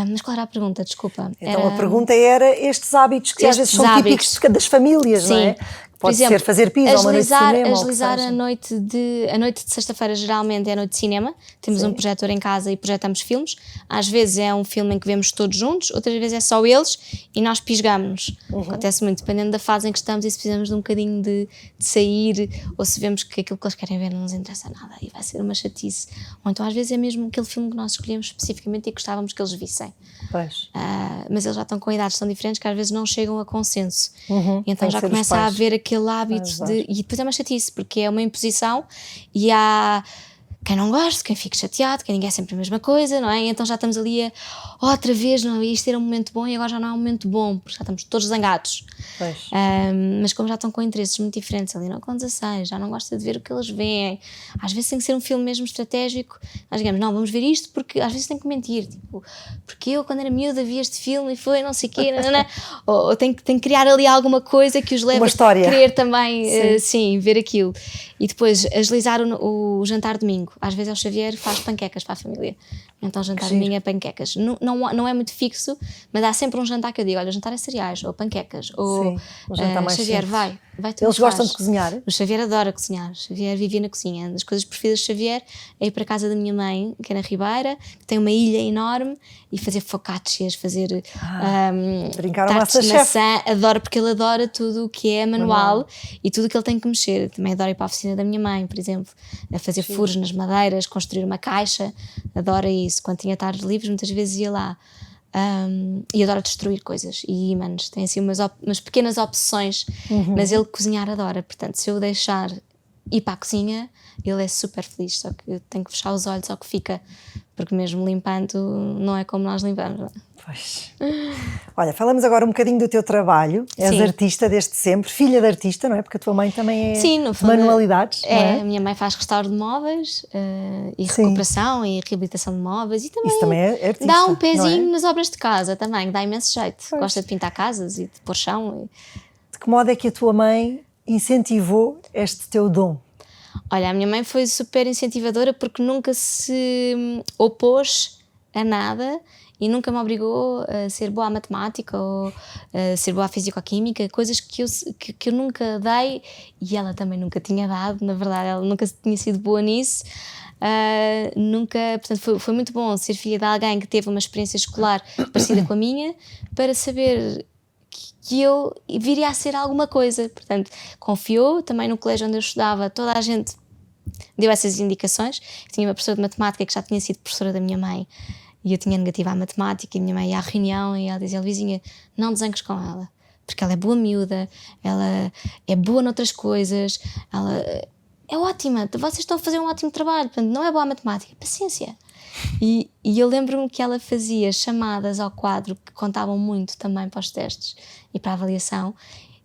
Mas qual era a pergunta? Desculpa. Então a pergunta era estes hábitos que às vezes são típicos das famílias, sim. Não é? Pode exemplo, ser fazer pizza ou uma noite de cinema. Agilizar a noite de sexta-feira geralmente é a noite de cinema. Temos um projetor em casa e projetamos filmes. Às vezes é um filme em que vemos todos juntos, outras vezes é só eles e nós pisgamos. Acontece muito, dependendo da fase em que estamos e se precisamos de um bocadinho de sair ou se vemos que aquilo que eles querem ver não nos interessa nada e vai ser uma chatice. Ou então às vezes é mesmo aquele filme que nós escolhemos especificamente e gostávamos que eles vissem. Mas eles já estão com idades tão diferentes que às vezes não chegam a consenso. E então já começa a haver aquele hábito e depois é uma chatice porque é uma imposição e há quem não gosta, quem fica chateado, quem ninguém é sempre a mesma coisa, não é? E então já estamos ali outra vez, não é? Isto era um momento bom e agora já não é um momento bom, porque já estamos todos zangados. Mas como já estão com interesses muito diferentes, ali não com 16, já não gosta de ver o que eles veem. Às vezes tem que ser um filme mesmo estratégico. Nós digamos, não, vamos ver isto porque às vezes tem que mentir, tipo, porque eu quando era miúda vi este filme e foi não sei o quê, ou tem que criar ali alguma coisa que os leve a querer também, sim, ver aquilo. E depois agilizar o jantar domingo. Às vezes o Xavier faz panquecas para a família. Então jantar domingo é panquecas. Não é muito fixo, mas há sempre um jantar que eu digo, olha, jantar é cereais, ou panquecas, ou Xavier, vai tu. Eles gostam de cozinhar? O Xavier adora cozinhar. O Xavier vivia na cozinha. Das coisas preferidas do Xavier é ir para a casa da minha mãe, que é na Ribeira, que tem uma ilha enorme, e fazer focaccias, fazer tartes de maçã. Adora, porque ele adora tudo o que é manual e tudo o que ele tem que mexer. Também adora ir para a oficina da minha mãe, por exemplo, a fazer furos nas madeiras, construir uma caixa. Adora isso. Quando tinha tardes livres, muitas vezes ia lá. E adora destruir coisas e ímãs, tem assim umas pequenas obsessões, mas ele cozinhar adora, portanto se eu o deixar ir para a cozinha ele é super feliz, só que eu tenho que fechar os olhos ao que fica, porque mesmo limpando não é como nós limpamos, não é? Pois. Olha, falamos agora um bocadinho do teu trabalho. És artista desde sempre, filha de artista, não é? Porque a tua mãe também é de manualidades. A minha mãe faz restauro de móveis e recuperação e reabilitação de móveis e também, isso também é artista, dá um pezinho nas obras de casa também, dá imenso jeito. Gosta de pintar casas e de pôr chão. De que modo é que a tua mãe incentivou este teu dom? Olha, a minha mãe foi super incentivadora porque nunca se opôs a nada e nunca me obrigou a ser boa à matemática ou a ser boa à fisicoquímica, coisas que eu nunca dei e ela também nunca tinha dado, na verdade ela nunca tinha sido boa nisso. Nunca, portanto foi muito bom ser filha de alguém que teve uma experiência escolar parecida com a minha, para saber que eu viria a ser alguma coisa. Portanto, confiou. Também no colégio onde eu estudava, toda a gente deu essas indicações. Tinha uma professora de matemática que já tinha sido professora da minha mãe e eu tinha negativa à matemática, e a minha mãe ia à reunião e ela dizia: Luizinha, não desanques com ela, porque ela é boa miúda, ela é boa noutras coisas, ela é ótima, vocês estão a fazer um ótimo trabalho, portanto não é boa a matemática, paciência. E eu lembro-me que ela fazia chamadas ao quadro que contavam muito também para os testes e para a avaliação,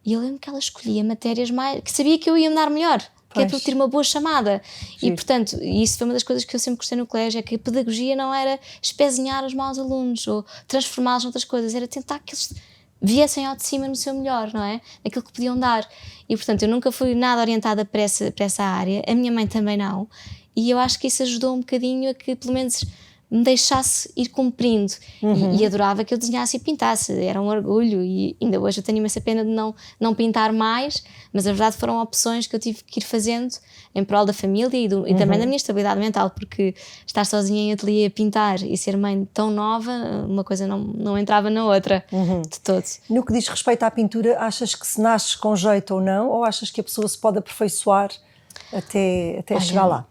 e eu lembro que ela escolhia matérias que sabia que eu ia me dar melhor, que é para eu ter uma boa chamada. Sim. E portanto, isso foi uma das coisas que eu sempre gostei no colégio, é que a pedagogia não era espezinhar os maus alunos ou transformá-los noutras coisas, era tentar que eles viessem ao de cima no seu melhor, não é? Aquilo que podiam dar. E portanto eu nunca fui nada orientada para essa área, a minha mãe também não, e eu acho que isso ajudou um bocadinho a que pelo menos me deixasse ir cumprindo. E adorava que eu desenhasse e pintasse, era um orgulho, e ainda hoje eu tenho imensa pena de não pintar mais, mas a verdade foram opções que eu tive que ir fazendo em prol da família e também da minha estabilidade mental, porque estar sozinha em ateliê a pintar e ser mãe tão nova, uma coisa não entrava na outra, de todo. No que diz respeito à pintura, achas que se nasce com jeito ou não, ou achas que a pessoa se pode aperfeiçoar até chegar lá?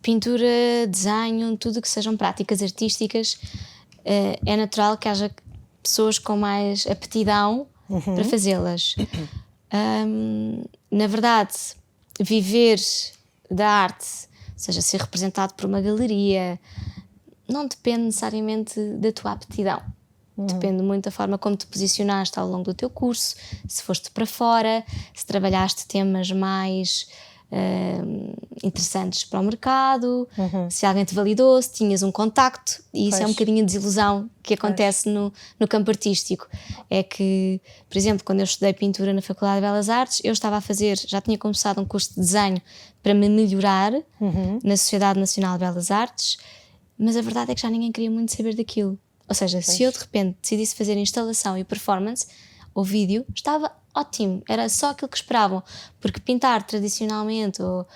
Pintura, desenho, tudo que sejam práticas artísticas, é natural que haja pessoas com mais aptidão para fazê-las. Na verdade, viver da arte, ou seja, ser representado por uma galeria, não depende necessariamente da tua aptidão. Depende muito da forma como te posicionaste ao longo do teu curso, se foste para fora, se trabalhaste temas mais interessantes para o mercado, se alguém te validou, se tinhas um contacto. E isso é um bocadinho a desilusão que acontece no campo artístico. É que, por exemplo, quando eu estudei pintura na Faculdade de Belas Artes, eu já tinha começado um curso de desenho para me melhorar na Sociedade Nacional de Belas Artes, mas a verdade é que já ninguém queria muito saber daquilo. Ou seja, se eu de repente decidisse fazer instalação e performance ou vídeo, estava ótimo, era só aquilo que esperavam, porque pintar tradicionalmente, ou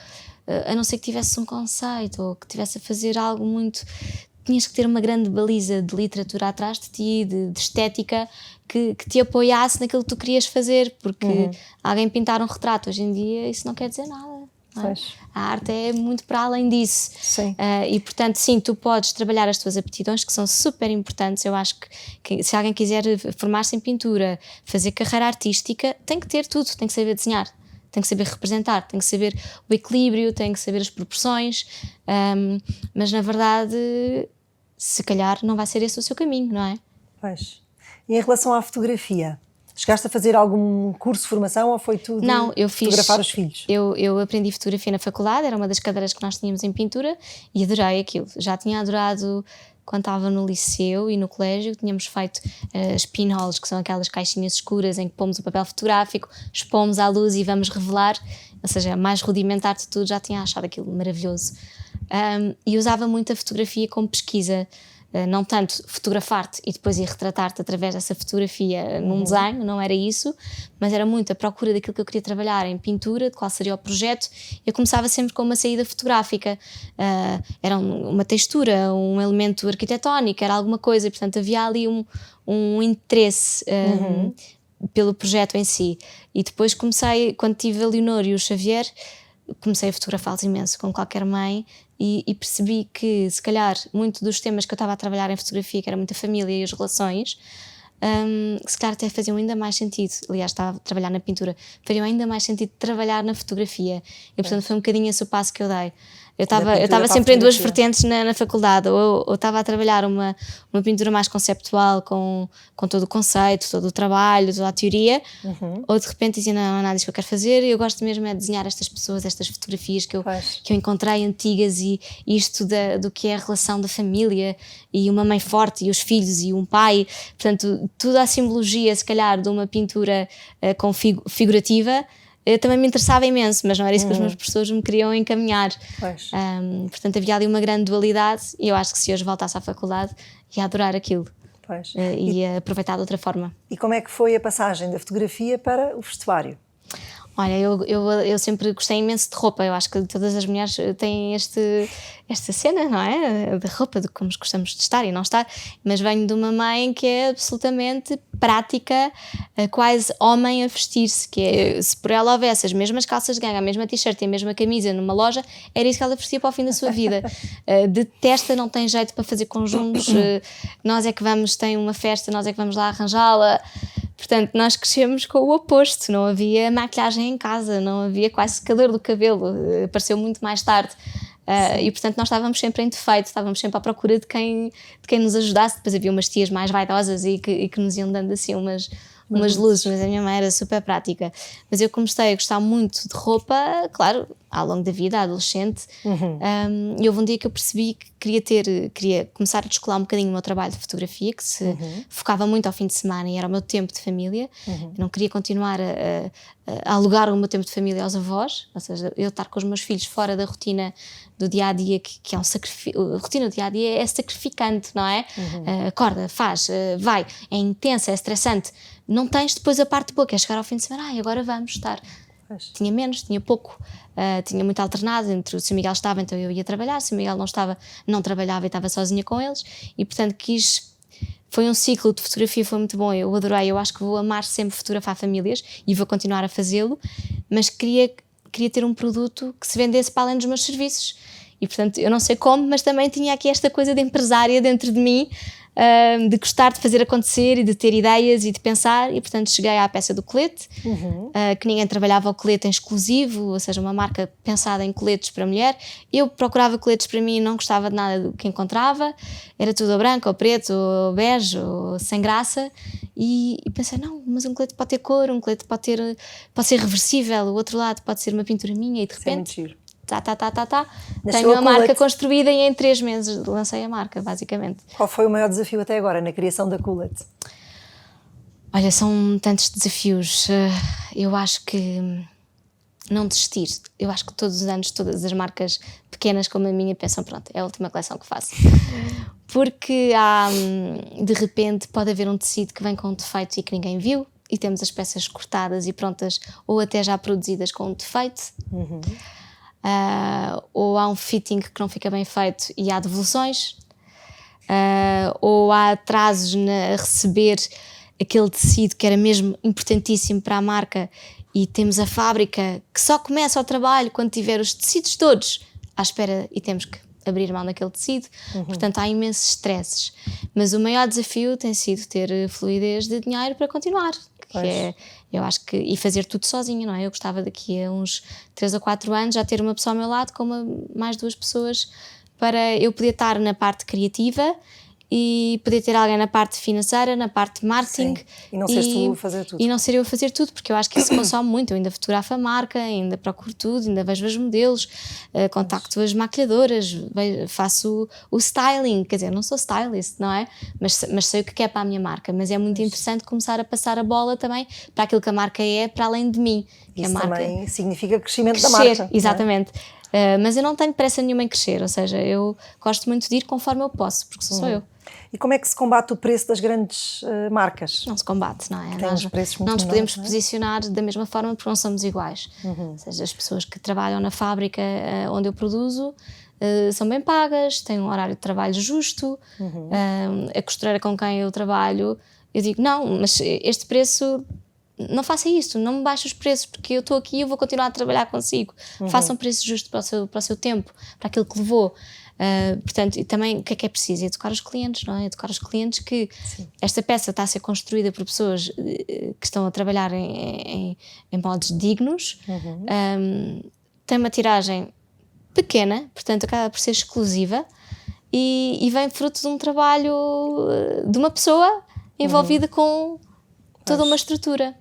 a não ser que tivesse um conceito ou que tivesse a fazer algo muito, tinhas que ter uma grande baliza de literatura atrás de ti, de estética, que te apoiasse naquilo que tu querias fazer, porque alguém pintar um retrato hoje em dia, isso não quer dizer nada. A arte é muito para além disso. E portanto, sim, tu podes trabalhar as tuas aptidões, que são super importantes. Eu acho que se alguém quiser formar-se em pintura, fazer carreira artística, tem que ter tudo, tem que saber desenhar, tem que saber representar, tem que saber o equilíbrio, tem que saber as proporções, mas na verdade, se calhar não vai ser esse o seu caminho, não é? Pois. E em relação à fotografia, chegaste a fazer algum curso de formação ou foi tudo fotografar os filhos? Eu aprendi fotografia na faculdade, era uma das cadeiras que nós tínhamos em pintura e adorei aquilo. Já tinha adorado quando estava no liceu e no colégio, tínhamos feito as pinholes, que são aquelas caixinhas escuras em que pomos o papel fotográfico, expomos à luz e vamos revelar, ou seja, mais rudimentar de tudo, já tinha achado aquilo maravilhoso. E usava muito a fotografia como pesquisa. Não tanto fotografar-te e depois ir retratar-te através dessa fotografia num desenho, não era isso, mas era muito a procura daquilo que eu queria trabalhar em pintura, de qual seria o projeto. Eu começava sempre com uma saída fotográfica, era uma textura, um elemento arquitetónico, era alguma coisa, e portanto havia ali um interesse pelo projeto em si. E depois comecei, quando tive a Leonor e o Xavier, comecei a fotografá-los imenso, como qualquer mãe, e percebi que, se calhar, muito dos temas que eu estava a trabalhar em fotografia, que era muito a família e as relações, se calhar até faziam ainda mais sentido. Aliás, estava a trabalhar na pintura, fariam ainda mais sentido trabalhar na fotografia. E, portanto, foi um bocadinho esse o passo que eu dei. Eu estava sempre em duas vertentes na faculdade, ou estava a trabalhar uma pintura mais conceptual, com todo o conceito, todo o trabalho, toda a teoria, ou de repente dizia, não é nada disso que eu quero fazer, eu gosto mesmo é de desenhar estas pessoas, estas fotografias que eu encontrei antigas, e isto do que é a relação da família, e uma mãe forte, e os filhos, e um pai, portanto, toda a simbologia, se calhar, de uma pintura figurativa, eu também me interessava imenso, mas não era isso que os meus professores me queriam encaminhar. Portanto, havia ali uma grande dualidade e eu acho que se hoje voltasse à faculdade ia adorar aquilo. E ia aproveitar de outra forma. E como é que foi a passagem da fotografia para o vestuário? Olha, eu sempre gostei imenso de roupa. Eu acho que todas as mulheres têm esta cena, não é? De roupa, de como gostamos de estar e não estar. Mas venho de uma mãe que é absolutamente prática, quase homem a vestir-se. Que é, se por ela houvesse as mesmas calças de ganga, a mesma t-shirt e a mesma camisa numa loja, era isso que ela vestia para o fim da sua vida. Detesta, não tem jeito para fazer conjuntos. Nós é que vamos, tem uma festa, nós é que vamos lá arranjá-la. Portanto, nós crescemos com o oposto, não havia maquilhagem em casa, não havia quase secador do cabelo, apareceu muito mais tarde. E portanto nós estávamos sempre em defeito, estávamos sempre à procura de quem nos ajudasse. Depois havia umas tias mais vaidosas e que nos iam dando assim umas luzes, mas a minha mãe era super prática. Mas eu comecei a gostar muito de roupa, claro, ao longo da vida, adolescente. E houve um dia que eu percebi que queria começar a descolar um bocadinho o meu trabalho de fotografia, que se focava muito ao fim de semana e era o meu tempo de família. Eu não queria continuar a alugar o meu tempo de família aos avós, ou seja, eu estar com os meus filhos fora da rotina do dia-a-dia, que é um sacrifício. A rotina do dia-a-dia é sacrificante, não é? Acorda, faz, vai, é intensa, é estressante. Não tens depois a parte boa, que é chegar ao fim de semana, agora vamos estar. Tinha menos, tinha pouco, tinha muito alternado entre se o Miguel estava, então eu ia trabalhar, se o Miguel não estava, não trabalhava e estava sozinha com eles, e portanto foi um ciclo de fotografia, foi muito bom, eu adorei, eu acho que vou amar sempre fotografar famílias e vou continuar a fazê-lo, mas queria ter um produto que se vendesse para além dos meus serviços, e portanto eu não sei como, mas também tinha aqui esta coisa de empresária dentro de mim, de gostar de fazer acontecer e de ter ideias e de pensar, e portanto cheguei à peça do colete, que ninguém trabalhava o colete em exclusivo, ou seja, uma marca pensada em coletes para mulher. Eu procurava coletes para mim e não gostava de nada do que encontrava, era tudo ou branco, ou preto, ou bege, ou sem graça, e pensei, não, mas um colete pode ter cor, um colete pode ser reversível, o outro lado pode ser uma pintura minha, e de repente tenho a marca construída e em 3 meses lancei a marca, basicamente. Qual foi o maior desafio até agora na criação da Cullet? Olha, são tantos desafios. Eu acho que não desistir. Eu acho que todos os anos, todas as marcas pequenas como a minha pensam, pronto, é a última coleção que faço. Porque de repente pode haver um tecido que vem com um defeito e que ninguém viu, e temos as peças cortadas e prontas ou até já produzidas com um defeito. Ou há um fitting que não fica bem feito e há devoluções, ou há atrasos a receber aquele tecido que era mesmo importantíssimo para a marca, e temos a fábrica que só começa o trabalho quando tiver os tecidos todos à espera e temos que abrir mão daquele tecido. Portanto há imensos stresses, mas o maior desafio tem sido ter fluidez de dinheiro para continuar, que é, eu acho que, e fazer tudo sozinha, não é? Eu gostava daqui a uns 3 ou 4 anos já ter uma pessoa ao meu lado com mais 2 pessoas para eu poder estar na parte criativa e poder ter alguém na parte financeira, na parte de marketing. Sim. E não seres tu a fazer tudo. E não ser eu a fazer tudo, porque eu acho que isso consome muito. Eu ainda fotografo a marca, ainda procuro tudo, ainda vejo os modelos, contacto as maquilhadoras, faço o styling, quer dizer, não sou stylist, não é? Mas sei o que é para a minha marca, mas é muito interessante começar a passar a bola também para aquilo que a marca é, para além de mim. Isso a marca também significa crescimento da marca. Exatamente. Mas eu não tenho pressa nenhuma em crescer, ou seja, eu gosto muito de ir conforme eu posso, porque sou eu. E como é que se combate o preço das grandes marcas? Não se combate, não é? Tem uns preços muito não nos podemos menores, posicionar da mesma forma porque não somos iguais. Ou seja, as pessoas que trabalham na fábrica onde eu produzo são bem pagas, têm um horário de trabalho justo, a costureira com quem eu trabalho, eu digo, não, mas este preço, não faça isso, não me baixe os preços, porque eu estou aqui e eu vou continuar a trabalhar consigo. Faça um preço justo para o seu tempo, para aquilo que levou. Portanto, e também o que é preciso? Educar os clientes, não é? Educar os clientes que esta peça está a ser construída por pessoas que estão a trabalhar em modos dignos, tem uma tiragem pequena, portanto acaba por ser exclusiva e vem fruto de um trabalho de uma pessoa envolvida com toda uma estrutura.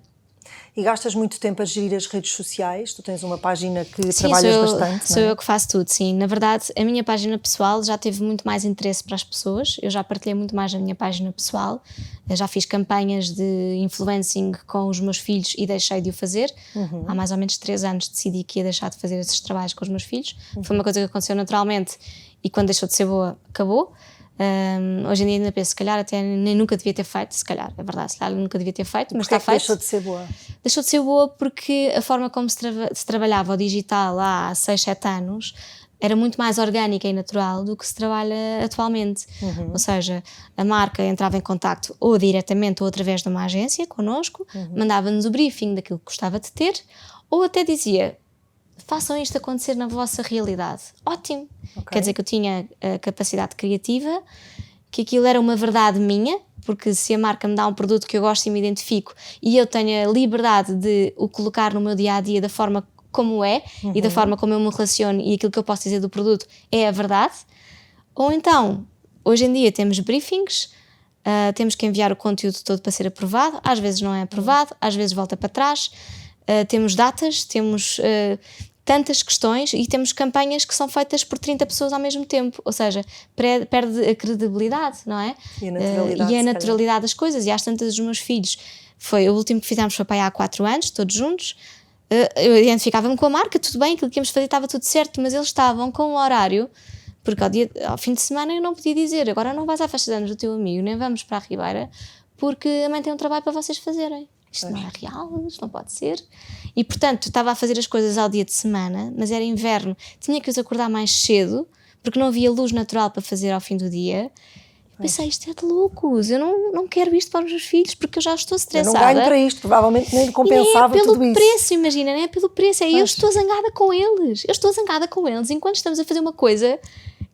E gastas muito tempo a gerir as redes sociais? Tu tens uma página que Sim, trabalhas bastante, sou não é? eu que faço tudo, sim. Na verdade, a minha página pessoal já teve muito mais interesse para as pessoas. Eu já partilhei muito mais na minha página pessoal. Eu já fiz campanhas de influencing com os meus filhos e deixei de o fazer. Há mais ou menos 3 anos decidi que ia deixar de fazer esses trabalhos com os meus filhos. Foi uma coisa que aconteceu naturalmente e quando deixou de ser boa, acabou. Hoje em dia ainda penso, se calhar até nem nunca devia ter feito, se calhar, é verdade, se calhar nunca devia ter feito, mas está feito. Deixou de ser boa? Deixou de ser boa porque a forma como se trabalhava o digital há 6, 7 anos era muito mais orgânica e natural do que se trabalha atualmente. Ou seja, a marca entrava em contacto ou diretamente ou através de uma agência connosco, mandava-nos o briefing daquilo que gostava de ter, ou até dizia: façam isto acontecer na vossa realidade. Ótimo! Okay. Quer dizer que eu tinha a capacidade criativa, que aquilo era uma verdade minha, porque se a marca me dá um produto que eu gosto e me identifico e eu tenho a liberdade de o colocar no meu dia-a-dia da forma como é e da forma como eu me relaciono e aquilo que eu posso dizer do produto é a verdade. Ou então, hoje em dia temos briefings, temos que enviar o conteúdo todo para ser aprovado, às vezes não é aprovado, às vezes volta para trás, temos datas, temos tantas questões e temos campanhas que são feitas por 30 pessoas ao mesmo tempo, ou seja, perde a credibilidade, não é? E a naturalidade das coisas. E às tantas, os meus filhos, o último que fizemos foi para aí há 4 anos, todos juntos. Eu identificava-me com a marca, tudo bem, aquilo que íamos fazer estava tudo certo, mas eles estavam com um horário, porque ao fim de semana eu não podia dizer: agora não vais à festa de anos do teu amigo, nem vamos para a Ribeira, porque a mãe tem um trabalho para vocês fazerem. Isto não é real, isto não pode ser. E portanto, estava a fazer as coisas ao dia de semana, mas era inverno, tinha que os acordar mais cedo, porque não havia luz natural para fazer ao fim do dia. Pensei, isto é de loucos, eu não quero isto para os meus filhos, porque eu já estou estressada. Eu não ganho para isto, provavelmente nem compensava tudo isso. Nem é pelo preço, imagina, nem é pelo preço, eu estou zangada com eles. Eu estou zangada com eles enquanto estamos a fazer uma coisa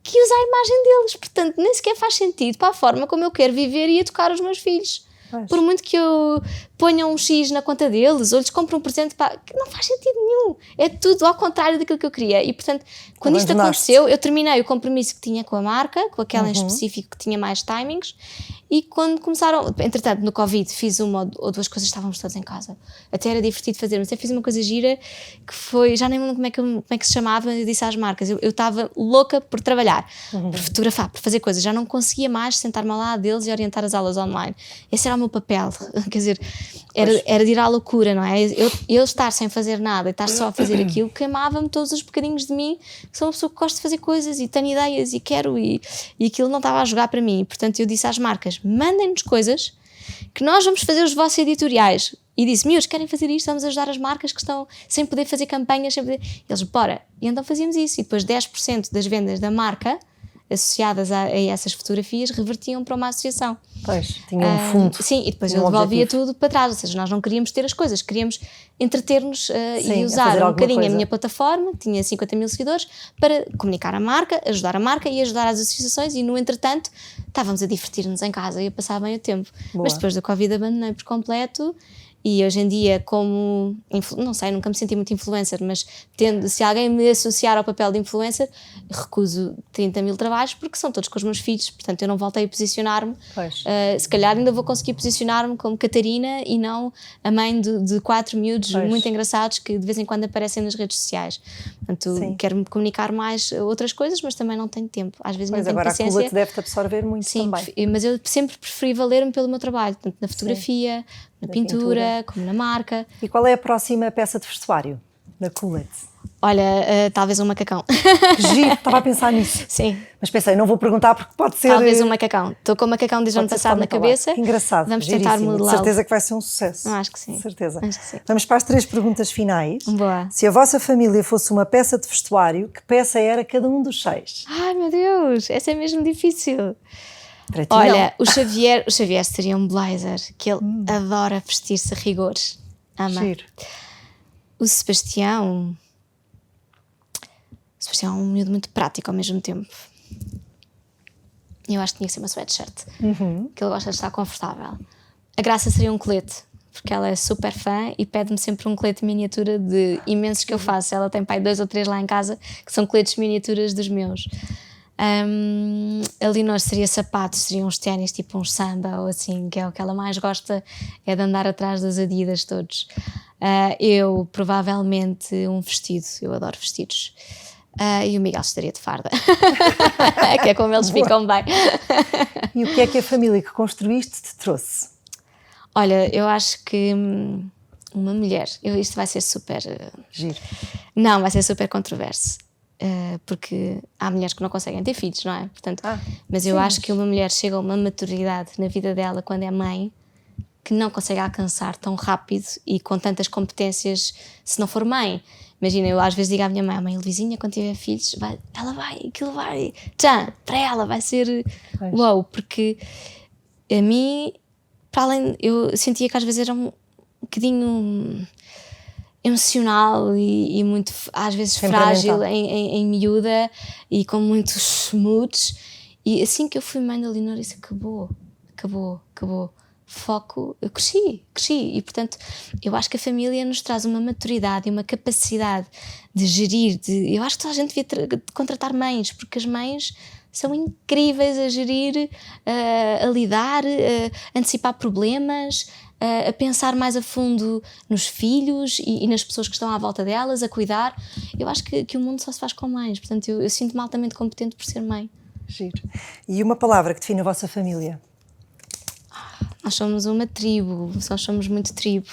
que usa a imagem deles. Portanto, nem sequer faz sentido para a forma como eu quero viver e educar os meus filhos. Por muito que eu ponha um X na conta deles ou lhes compre um presente, não faz sentido nenhum. É tudo ao contrário daquilo que eu queria. E portanto, quando isto aconteceu, eu terminei o compromisso que tinha com a marca, com aquela em específico que tinha mais timings. E quando começaram, entretanto, no Covid, fiz uma ou 2 coisas, estávamos todos em casa. Até era divertido fazer, mas eu fiz uma coisa gira que foi, já nem me lembro como é que se chamava. Eu disse às marcas, eu estava louca por trabalhar, por fotografar, por fazer coisas. Já não conseguia mais sentar-me ao lado deles e orientar as aulas online. Esse era o meu papel, quer dizer, era de ir à loucura, não é? Eu estar sem fazer nada e estar só a fazer aquilo, queimava-me todos os bocadinhos de mim, que sou uma pessoa que gosta de fazer coisas e tenho ideias e quero, e aquilo não estava a jogar para mim. Portanto, eu disse às marcas: mandem-nos coisas que nós vamos fazer os vossos editoriais. E disse: miúdos, querem fazer isto? Vamos ajudar as marcas que estão sem poder fazer campanhas, sem poder... Eles: bora. E então fazíamos isso. E depois 10% das vendas da marca associadas a essas fotografias revertiam para uma associação. Pois, tinha um fundo. Sim, e depois eu devolvia tudo para trás. Ou seja, nós não queríamos ter as coisas, queríamos entreter-nos e usar um bocadinho a minha plataforma, que tinha 50 mil seguidores, para comunicar a marca, ajudar a marca e ajudar as associações. E no entretanto estávamos a divertir-nos em casa e a passar bem o tempo. Boa. Mas depois da Covid abandonei por completo. E hoje em dia, como, não sei, nunca me senti muito influencer, mas se alguém me associar ao papel de influencer, recuso 30 mil trabalhos, porque são todos com os meus filhos. Portanto, eu não voltei a posicionar-me. Se calhar ainda vou conseguir posicionar-me como Catarina e não a mãe de 4 miúdos muito engraçados que de vez em quando aparecem nas redes sociais. Portanto, quero-me comunicar mais outras coisas, mas também não tenho tempo. Às vezes não tenho paciência. Agora a Cuba te deve-te absorver muito também. Sim, mas eu sempre preferi valer-me pelo meu trabalho, tanto na fotografia, na pintura, como na marca. E qual é a próxima peça de vestuário da Cooled? Olha, talvez um macacão. Que giro, estava a pensar nisso. Sim. Mas pensei, não vou perguntar porque pode ser... Talvez um macacão. Estou com o macacão desde o ano passado na cabeça. Que engraçado, vamos tentar modelar. Certeza que vai ser um sucesso. Acho que sim. Certeza. Acho que sim. Vamos para as 3 perguntas finais. Boa. Se a vossa família fosse uma peça de vestuário, que peça era cada um dos 6? Ai, meu Deus, essa é mesmo difícil. Para ti, olha, o Xavier seria um blazer, que ele adora vestir-se a rigores. Ama. Giro. O Sebastião é um miúdo muito prático ao mesmo tempo. Eu acho que tinha que ser uma sweatshirt, que ele gosta de estar confortável. A Graça seria um colete, porque ela é super fã e pede-me sempre um colete de miniatura de imensos que eu faço. Ela tem pai 2 ou 3 lá em casa, que são coletes de miniaturas dos meus. A Leonor seria sapatos, seriam uns ténis tipo um samba ou assim, que é o que ela mais gosta, é de andar atrás dos Adidas todos. Eu provavelmente um vestido, eu adoro vestidos. E o Miguel estaria de farda, que é como eles ficam bem. E o que é que a família que construíste te trouxe? Olha, eu acho que uma mulher, isto vai ser super... Giro. Não, vai ser super controverso, porque há mulheres que não conseguem ter filhos, não é? Portanto, mas eu acho que uma mulher chega a uma maturidade na vida dela quando é mãe que não consegue alcançar tão rápido e com tantas competências se não for mãe. Imagina, eu às vezes digo à minha mãe, Luizinha, quando tiver filhos, aquilo vai, para ela vai ser uau, porque a mim, para além, eu sentia que às vezes era um bocadinho emocional e muito, às vezes, frágil em miúda e com muitos moods. E assim que eu fui mãe da Leonor, isso acabou. Foco, eu cresci e portanto eu acho que a família nos traz uma maturidade e uma capacidade de gerir, eu acho que toda a gente devia contratar mães, porque as mães são incríveis a gerir, a lidar, a antecipar problemas, a pensar mais a fundo nos filhos e nas pessoas que estão à volta delas, a cuidar. Eu acho que o mundo só se faz com mães, portanto eu sinto-me altamente competente por ser mãe. Giro. E uma palavra que define a vossa família? Nós somos uma tribo, nós somos muito tribo.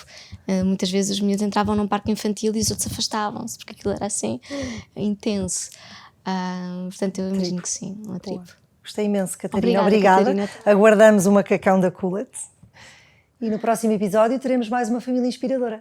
Muitas vezes os miúdos entravam num parque infantil e os outros afastavam-se, porque aquilo era assim intenso. Portanto, eu imagino que sim, uma tribo. Gostei imenso, Catarina. Obrigada. Catarina. Aguardamos o macacão da Coolet. E no próximo episódio teremos mais uma família inspiradora.